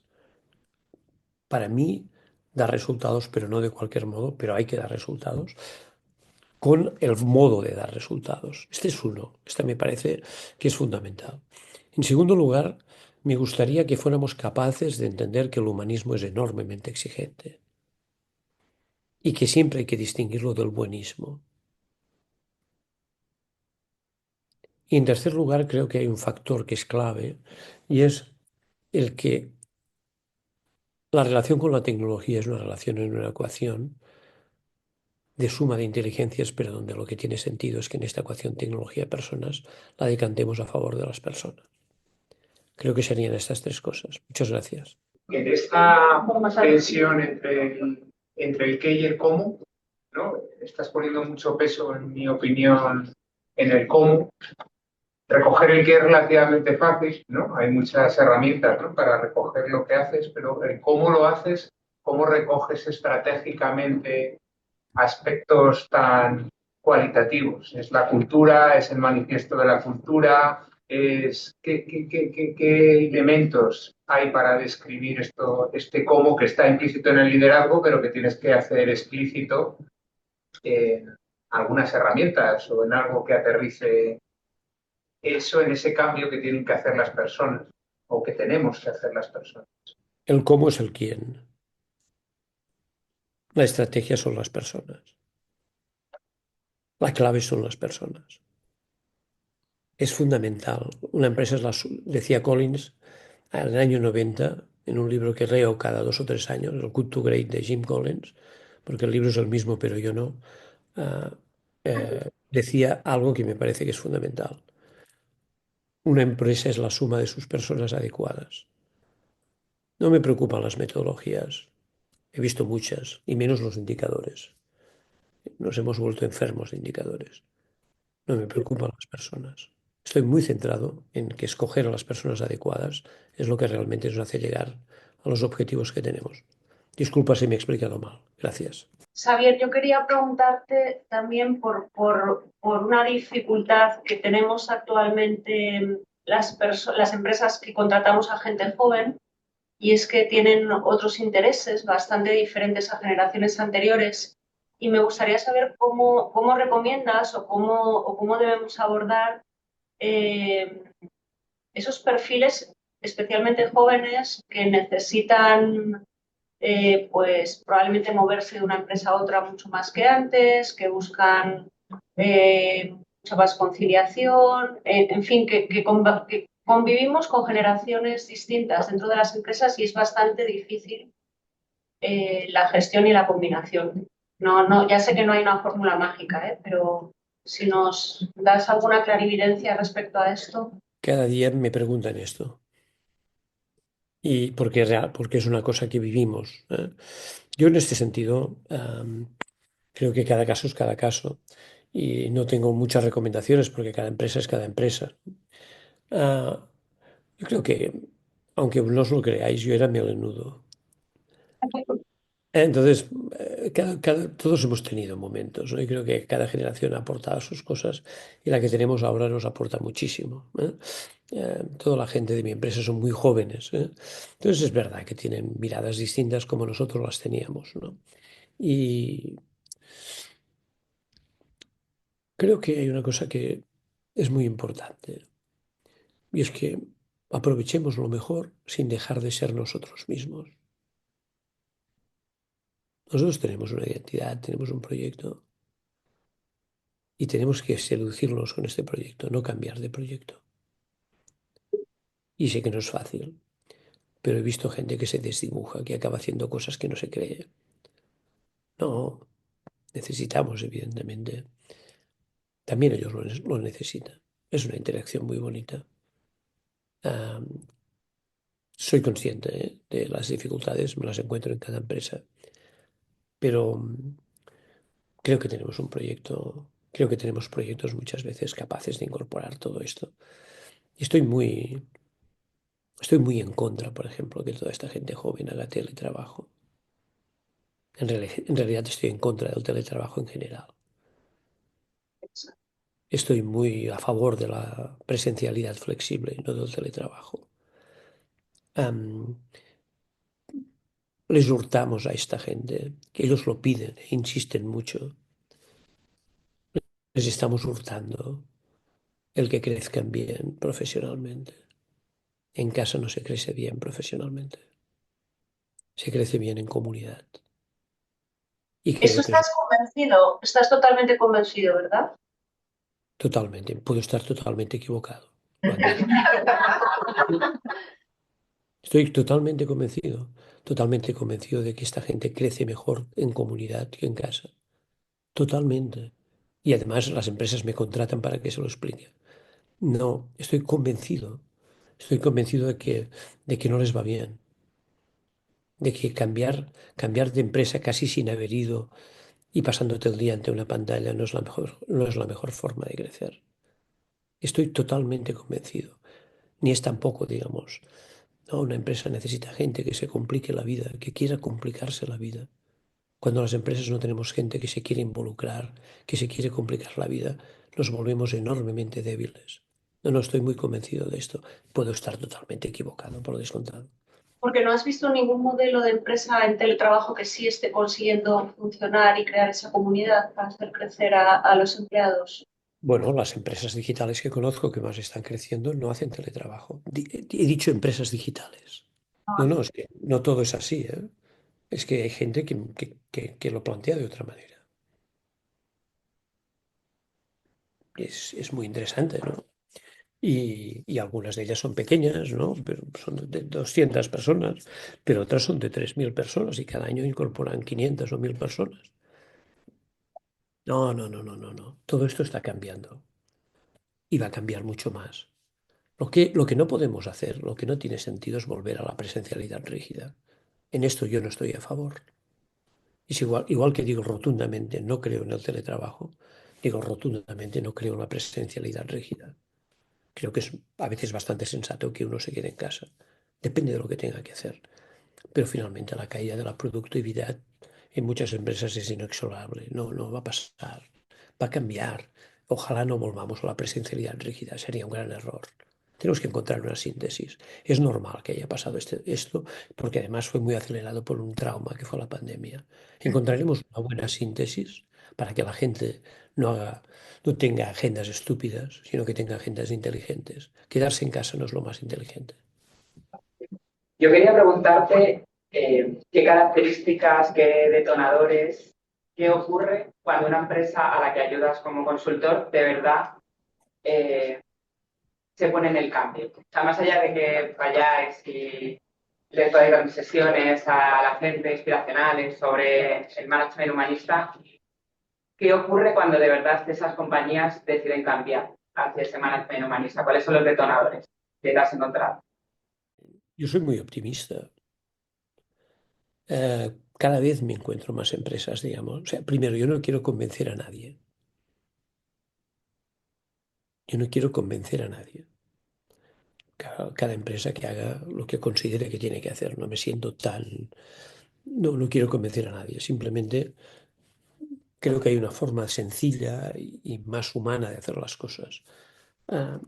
para mí, dar resultados, pero no de cualquier modo, pero hay que dar resultados, con el modo de dar resultados. Este es uno, este me parece que es fundamental. En segundo lugar, me gustaría que fuéramos capaces de entender que el humanismo es enormemente exigente y que siempre hay que distinguirlo del buenismo. Y en tercer lugar, creo que hay un factor que es clave y es el que la relación con la tecnología es una relación en una ecuación de suma de inteligencias, pero donde lo que tiene sentido es que en esta ecuación tecnología-personas la decantemos a favor de las personas. Creo que serían estas 3 cosas. Muchas gracias. En esta tensión entre el qué y el cómo, ¿no? Estás poniendo mucho peso, en mi opinión, en el cómo. Recoger el qué es relativamente fácil, ¿no? Hay muchas herramientas, ¿no?, para recoger lo que haces, pero el cómo lo haces, cómo recoges estratégicamente aspectos tan cualitativos. Es la cultura, es el manifiesto de la cultura, es qué elementos hay para describir este cómo que está implícito en el liderazgo, pero que tienes que hacer explícito en algunas herramientas o en algo que aterrice eso en ese cambio que tienen que hacer las personas o que tenemos que hacer las personas. El cómo es el quién. La estrategia son las personas. La clave son las personas. Es fundamental. Una empresa es decía Collins en el año 90, en un libro que leo cada 2 o 3 años, el Good to Great de Jim Collins, porque el libro es el mismo, pero yo no, decía algo que me parece que es fundamental. Una empresa es la suma de sus personas adecuadas. No me preocupan las metodologías. He visto muchas, y menos los indicadores. Nos hemos vuelto enfermos de indicadores. No me preocupan las personas. Estoy muy centrado en que escoger a las personas adecuadas es lo que realmente nos hace llegar a los objetivos que tenemos. Disculpa si me he explicado mal. Gracias. Xavier, yo quería preguntarte también por una dificultad que tenemos actualmente las empresas que contratamos a gente joven, y es que tienen otros intereses bastante diferentes a generaciones anteriores. Y me gustaría saber cómo recomiendas o cómo debemos abordar eh, esos perfiles, especialmente jóvenes, que necesitan pues probablemente moverse de una empresa a otra mucho más que antes, que buscan mucha más conciliación, en fin, que convivimos con generaciones distintas dentro de las empresas y es bastante difícil la gestión y la combinación. No, ya sé que no hay una fórmula mágica, pero si nos das alguna clarividencia respecto a esto. Cada día me preguntan esto. Y porque es real, porque es una cosa que vivimos. Yo en este sentido creo que cada caso es cada caso. Y no tengo muchas recomendaciones porque cada empresa es cada empresa. Ah, yo creo que, aunque no os lo creáis, yo era melenudo. Entonces, todos hemos tenido momentos, ¿no? Y creo que cada generación ha aportado sus cosas y la que tenemos ahora nos aporta muchísimo. Toda la gente de mi empresa son muy jóvenes, ¿eh? Entonces es verdad que tienen miradas distintas como nosotros las teníamos, ¿no? Y creo que hay una cosa que es muy importante y es que aprovechemos lo mejor sin dejar de ser nosotros mismos. Nosotros tenemos una identidad, tenemos un proyecto y tenemos que seducirnos con este proyecto, no cambiar de proyecto. Y sé que no es fácil, pero he visto gente que se desdibuja, que acaba haciendo cosas que no se cree. No, necesitamos, evidentemente. También ellos lo necesitan. Es una interacción muy bonita. Ah, soy consciente, de las dificultades, me las encuentro en cada empresa, pero creo que tenemos un proyecto, creo que tenemos proyectos muchas veces capaces de incorporar todo esto. Y estoy muy en contra, por ejemplo, que toda esta gente joven haga teletrabajo. En realidad estoy en contra del teletrabajo en general. Estoy muy a favor de la presencialidad flexible, no del teletrabajo. Am, Les hurtamos a esta gente, que ellos lo piden e insisten mucho. Les estamos hurtando el que crezcan bien profesionalmente. En casa no se crece bien profesionalmente, se crece bien en comunidad. Y ¿Eso creo que es estás convencido? Estás totalmente convencido, ¿verdad? totalmente, puedo estar totalmente equivocado, lo admito. Estoy totalmente convencido de que esta gente crece mejor en comunidad que en casa. Totalmente. Y además las empresas me contratan para que se lo explique. No, estoy convencido. Estoy convencido de que no les va bien. De que cambiar de empresa casi sin haber ido y pasándote el día ante una pantalla no es la mejor forma de crecer. Estoy totalmente convencido. Ni es tampoco, digamos, no, una empresa necesita gente que se complique la vida, que quiera complicarse la vida. Cuando las empresas no tenemos gente que se quiere involucrar, que se quiere complicar la vida, nos volvemos enormemente débiles. No, no estoy muy convencido de esto. Puedo estar totalmente equivocado, por descontado. Porque no has visto ningún modelo de empresa en teletrabajo que sí esté consiguiendo funcionar y crear esa comunidad para hacer crecer a los empleados. Bueno, las empresas digitales que conozco que más están creciendo no hacen teletrabajo. He dicho empresas digitales. No, no, es que no todo es así, ¿eh? Es que hay gente que lo plantea de otra manera. Es muy interesante, ¿no? Y algunas de ellas son pequeñas, ¿no? Pero son de 200 personas, pero otras son de 3.000 personas y cada año incorporan 500 o 1.000 personas. No, no, no, no, no, no. Todo esto está cambiando y va a cambiar mucho más. Lo que no podemos hacer, lo que no tiene sentido es volver a la presencialidad rígida. En esto yo no estoy a favor. Es igual que digo rotundamente no creo en el teletrabajo, digo rotundamente no creo en la presencialidad rígida. Creo que es a veces bastante sensato que uno se quede en casa. Depende de lo que tenga que hacer. Pero finalmente la caída de la productividad en muchas empresas es inexorable. No, no va a pasar. Va a cambiar. Ojalá no volvamos a la presencialidad rígida. Sería un gran error. Tenemos que encontrar una síntesis. Es normal que haya pasado esto, porque además fue muy acelerado por un trauma que fue la pandemia. Encontraremos una buena síntesis para que la gente no tenga agendas estúpidas, sino que tenga agendas inteligentes. Quedarse en casa no es lo más inteligente. Yo quería preguntarte qué características, qué detonadores, qué ocurre cuando una empresa a la que ayudas como consultor de verdad se pone en el cambio. O sea, más allá de que vayáis y les doy dar sesiones a la gente inspiracionales sobre el management humanista, ¿qué ocurre cuando de verdad esas compañías deciden cambiar hacia ese management humanista? ¿Cuáles son los detonadores que te has encontrado? Yo soy muy optimista. Cada vez me encuentro más empresas, digamos. O sea, primero, yo no quiero convencer a nadie. Yo no quiero convencer a nadie. Cada empresa que haga lo que considere que tiene que hacer. No me siento tan... No quiero convencer a nadie. Simplemente creo que hay una forma sencilla y más humana de hacer las cosas. Ah,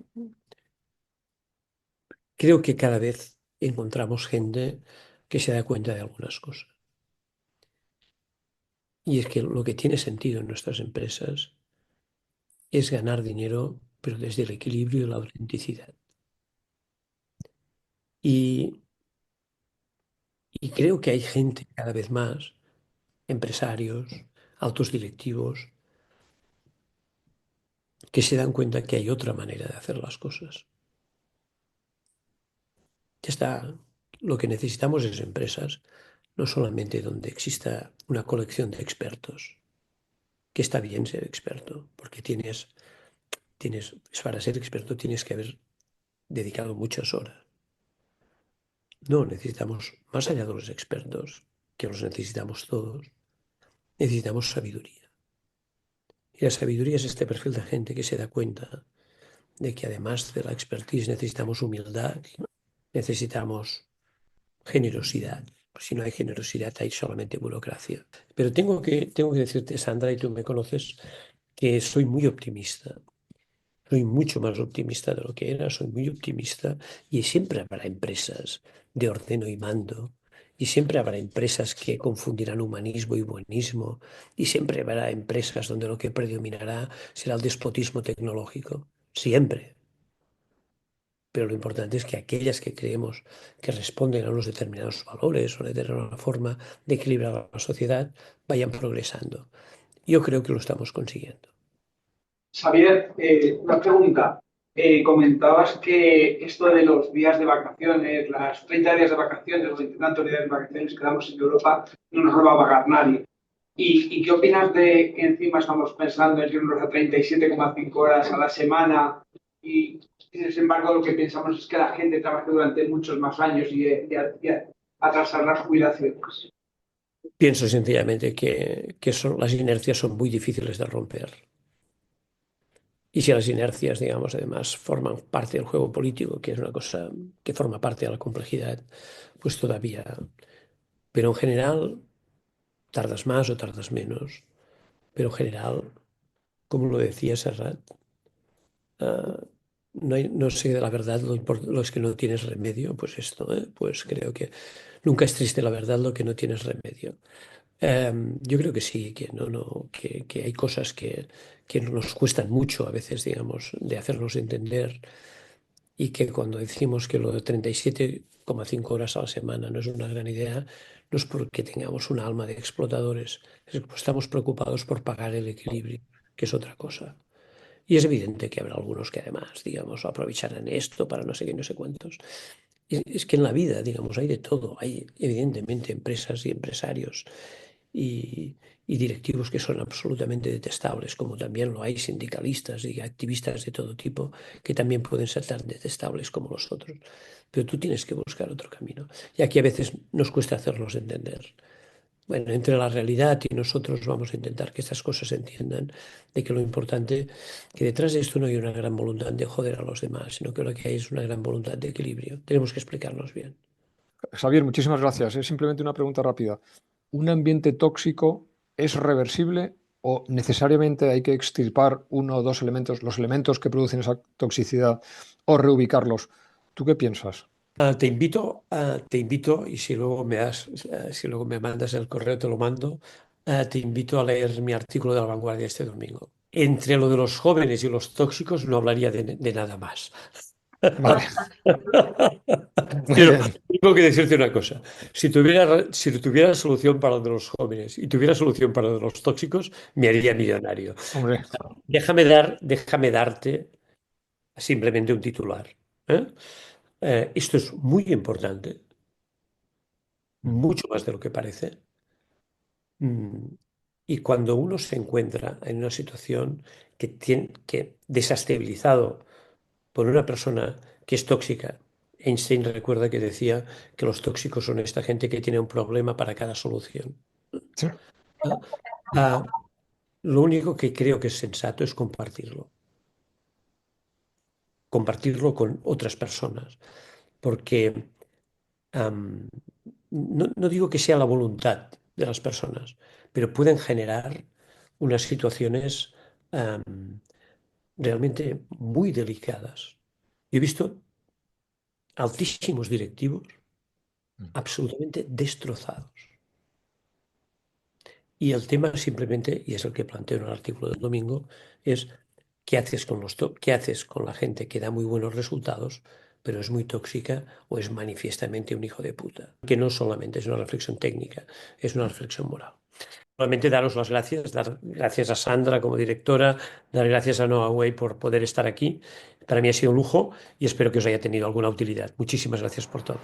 creo que cada vez encontramos gente que se da cuenta de algunas cosas. Y es que lo que tiene sentido en nuestras empresas es ganar dinero, pero desde el equilibrio y la autenticidad. Y, y creo que hay gente cada vez más, empresarios, altos directivos, que se dan cuenta que hay otra manera de hacer las cosas. Ya está. Lo que necesitamos es empresas, no solamente donde exista una colección de expertos, que está bien ser experto, porque para ser experto tienes que haber dedicado muchas horas. No, necesitamos, más allá de los expertos, que los necesitamos todos, necesitamos sabiduría. Y la sabiduría es este perfil de gente que se da cuenta de que además de la expertise necesitamos humildad, necesitamos generosidad. Si no hay generosidad, hay solamente burocracia. Pero tengo que decirte, Sandra, y tú me conoces, que soy muy optimista. Soy mucho más optimista de lo que era, soy muy optimista y siempre habrá empresas de ordeno y mando y siempre habrá empresas que confundirán humanismo y buenismo y siempre habrá empresas donde lo que predominará será el despotismo tecnológico. Siempre. Pero lo importante es que aquellas que creemos que responden a unos determinados valores o a determinada forma de equilibrar la sociedad vayan progresando. Yo creo que lo estamos consiguiendo. Xavier, una pregunta. Comentabas que esto de los días de vacaciones, las 30 días de vacaciones, los 20 tantos días de vacaciones que damos en Europa, no nos lo va a pagar nadie. ¿Y qué opinas de que encima estamos pensando en irnos a 37,5 horas a la semana y sin embargo lo que pensamos es que la gente trabaje durante muchos más años y atrasar las jubilaciones? Pienso sencillamente que las inercias son muy difíciles de romper. Y si las inercias, digamos, además forman parte del juego político, que es una cosa que forma parte de la complejidad, pues todavía. Pero en general, tardas más o tardas menos. Pero en general, como lo decía Serrat, no sé de la verdad lo es que no tienes remedio, pues esto, pues creo que nunca es triste la verdad lo que no tienes remedio. Yo creo que sí, que hay cosas que nos cuestan mucho a veces, digamos, de hacernos entender y que cuando decimos que lo de 37,5 horas a la semana no es una gran idea, no es porque tengamos un alma de explotadores, es que estamos preocupados por pagar el equilibrio, que es otra cosa. Y es evidente que habrá algunos que además, digamos, aprovecharán esto para no sé qué, no sé cuántos. Es que en la vida, digamos, hay de todo. Hay evidentemente empresas y empresarios y, y directivos que son absolutamente detestables, como también lo hay sindicalistas y activistas de todo tipo que también pueden ser tan detestables como los otros. Pero tú tienes que buscar otro camino. Y aquí a veces nos cuesta hacerlos entender. Bueno, entre la realidad y nosotros vamos a intentar que estas cosas se entiendan, de que lo importante, que detrás de esto no hay una gran voluntad de joder a los demás, sino que lo que hay es una gran voluntad de equilibrio. Tenemos que explicarnos bien. Xavier, muchísimas gracias. Es simplemente una pregunta rápida. ¿un ambiente tóxico es reversible o necesariamente hay que extirpar uno o dos elementos, los elementos que producen esa toxicidad, o reubicarlos? ¿Tú qué piensas? Te invito, y si luego me mandas el correo, te lo mando. Te invito a leer mi artículo de La Vanguardia este domingo. Entre lo de los jóvenes y los tóxicos no hablaría de nada más. Vale, muy Pero bien. tengo que decirte una cosa. Si tuviera solución para lo de los jóvenes y tuviera solución para lo de los tóxicos, me haría millonario. Hombre, Déjame darte simplemente un titular. ¿Eh? Esto es muy importante, mucho más de lo que parece. Mm, Y cuando uno se encuentra en una situación que desestabilizado por una persona que es tóxica, Einstein recuerda que decía que los tóxicos son esta gente que tiene un problema para cada solución. sí, ¿No? Ah, lo único que creo que es sensato es compartirlo con otras personas, porque no digo que sea la voluntad de las personas, pero pueden generar unas situaciones realmente muy delicadas. Yo he visto altísimos directivos absolutamente destrozados. Y el tema simplemente, y es el que planteo en el artículo del domingo, es qué haces con la gente que da muy buenos resultados, pero es muy tóxica o es manifiestamente un hijo de puta. Que no solamente es una reflexión técnica, es una reflexión moral. Solamente daros las gracias, dar gracias a Sandra como directora, dar gracias a Noah Way por poder estar aquí. Para mí ha sido un lujo y espero que os haya tenido alguna utilidad. Muchísimas gracias por todo.